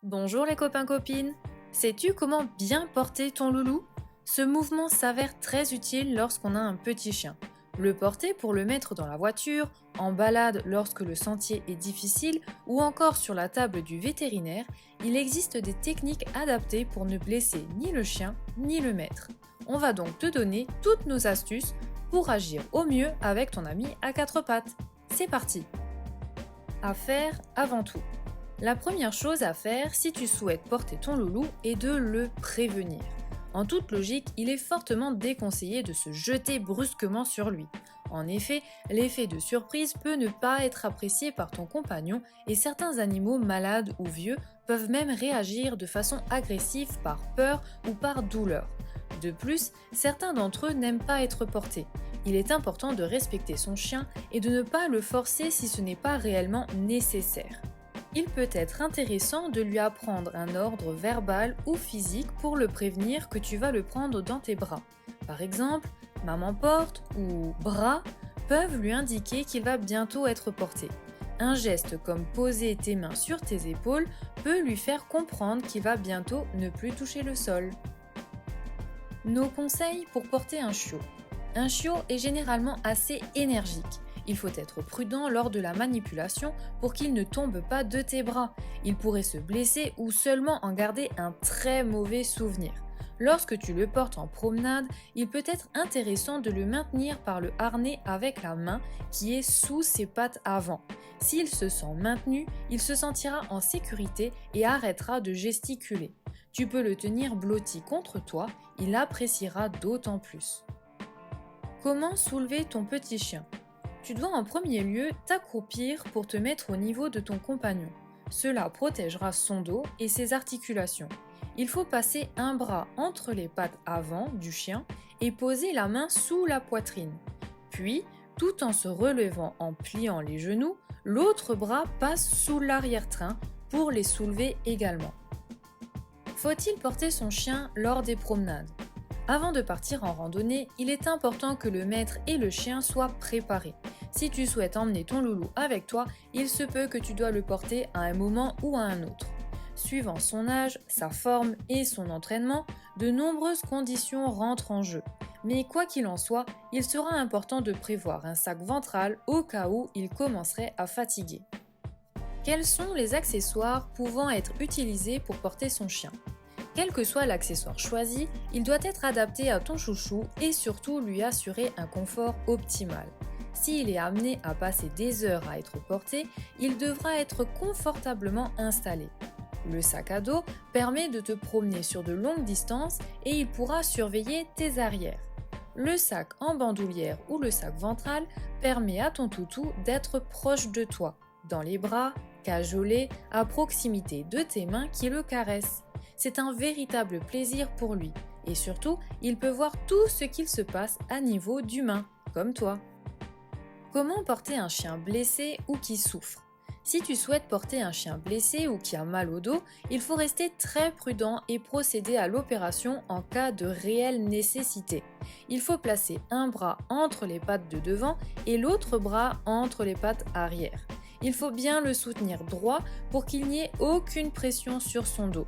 Bonjour les copains-copines. Sais-tu comment bien porter ton loulou? Ce mouvement s'avère très utile lorsqu'on a un petit chien. Le porter pour le mettre dans la voiture, en balade lorsque le sentier est difficile ou encore sur la table du vétérinaire, il existe des techniques adaptées pour ne blesser ni le chien ni le maître. On va donc te donner toutes nos astuces pour agir au mieux avec ton ami à quatre pattes. C'est parti! À faire avant tout. La première chose à faire si tu souhaites porter ton loulou est de le prévenir. En toute logique, il est fortement déconseillé de se jeter brusquement sur lui. En effet, l'effet de surprise peut ne pas être apprécié par ton compagnon et certains animaux malades ou vieux peuvent même réagir de façon agressive par peur ou par douleur. De plus, certains d'entre eux n'aiment pas être portés. Il est important de respecter son chien et de ne pas le forcer si ce n'est pas réellement nécessaire. Il peut être intéressant de lui apprendre un ordre verbal ou physique pour le prévenir que tu vas le prendre dans tes bras. Par exemple, maman porte ou bras peuvent lui indiquer qu'il va bientôt être porté. Un geste comme poser tes mains sur tes épaules peut lui faire comprendre qu'il va bientôt ne plus toucher le sol. Nos conseils pour porter un chiot. Un chiot est généralement assez énergique. Il faut être prudent lors de la manipulation pour qu'il ne tombe pas de tes bras. Il pourrait se blesser ou seulement en garder un très mauvais souvenir. Lorsque tu le portes en promenade, il peut être intéressant de le maintenir par le harnais avec la main qui est sous ses pattes avant. S'il se sent maintenu, il se sentira en sécurité et arrêtera de gesticuler. Tu peux le tenir blotti contre toi, il appréciera d'autant plus. Comment soulever ton petit chien ? Tu dois en premier lieu t'accroupir pour te mettre au niveau de ton compagnon. Cela protégera son dos et ses articulations. Il faut passer un bras entre les pattes avant du chien et poser la main sous la poitrine. Puis, tout en se relevant en pliant les genoux, l'autre bras passe sous l'arrière-train pour les soulever également. Faut-il porter son chien lors des promenades ? Avant de partir en randonnée, il est important que le maître et le chien soient préparés. Si tu souhaites emmener ton loulou avec toi, il se peut que tu dois le porter à un moment ou à un autre. Suivant son âge, sa forme et son entraînement, de nombreuses conditions rentrent en jeu. Mais quoi qu'il en soit, il sera important de prévoir un sac ventral au cas où il commencerait à fatiguer. Quels sont les accessoires pouvant être utilisés pour porter son chien ? Quel que soit l'accessoire choisi, il doit être adapté à ton chouchou et surtout lui assurer un confort optimal. S'il est amené à passer des heures à être porté, il devra être confortablement installé. Le sac à dos permet de te promener sur de longues distances et il pourra surveiller tes arrières. Le sac en bandoulière ou le sac ventral permet à ton toutou d'être proche de toi, dans les bras, cajolé, à proximité de tes mains qui le caressent. C'est un véritable plaisir pour lui et surtout, il peut voir tout ce qu'il se passe à niveau d'humain, comme toi. Comment porter un chien blessé ou qui souffre ? Si tu souhaites porter un chien blessé ou qui a mal au dos, il faut rester très prudent et procéder à l'opération en cas de réelle nécessité. Il faut placer un bras entre les pattes de devant et l'autre bras entre les pattes arrière. Il faut bien le soutenir droit pour qu'il n'y ait aucune pression sur son dos.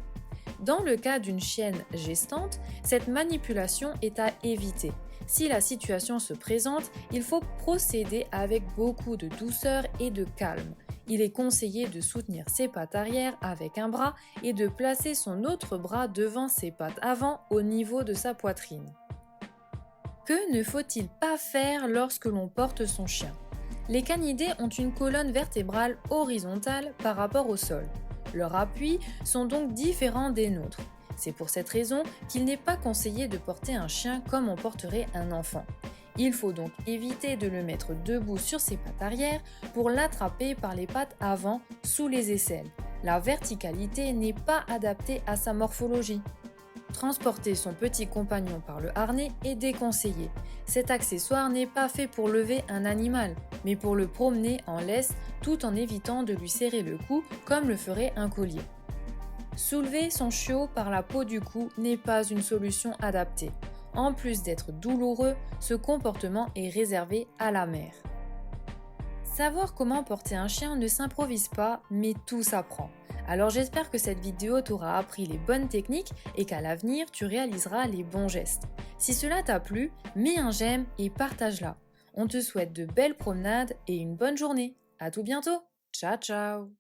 Dans le cas d'une chienne gestante, cette manipulation est à éviter. Si la situation se présente, il faut procéder avec beaucoup de douceur et de calme. Il est conseillé de soutenir ses pattes arrière avec un bras et de placer son autre bras devant ses pattes avant au niveau de sa poitrine. Que ne faut-il pas faire lorsque l'on porte son chien ? Les canidés ont une colonne vertébrale horizontale par rapport au sol. Leurs appuis sont donc différents des nôtres. C'est pour cette raison qu'il n'est pas conseillé de porter un chien comme on porterait un enfant. Il faut donc éviter de le mettre debout sur ses pattes arrière pour l'attraper par les pattes avant sous les aisselles. La verticalité n'est pas adaptée à sa morphologie. Transporter son petit compagnon par le harnais est déconseillé. Cet accessoire n'est pas fait pour lever un animal, mais pour le promener en laisse tout en évitant de lui serrer le cou comme le ferait un collier. Soulever son chiot par la peau du cou n'est pas une solution adaptée. En plus d'être douloureux, ce comportement est réservé à la mère. Savoir comment porter un chien ne s'improvise pas, mais tout s'apprend. Alors j'espère que cette vidéo t'aura appris les bonnes techniques et qu'à l'avenir tu réaliseras les bons gestes. Si cela t'a plu, mets un j'aime et partage-la. On te souhaite de belles promenades et une bonne journée. À tout bientôt. Ciao ciao.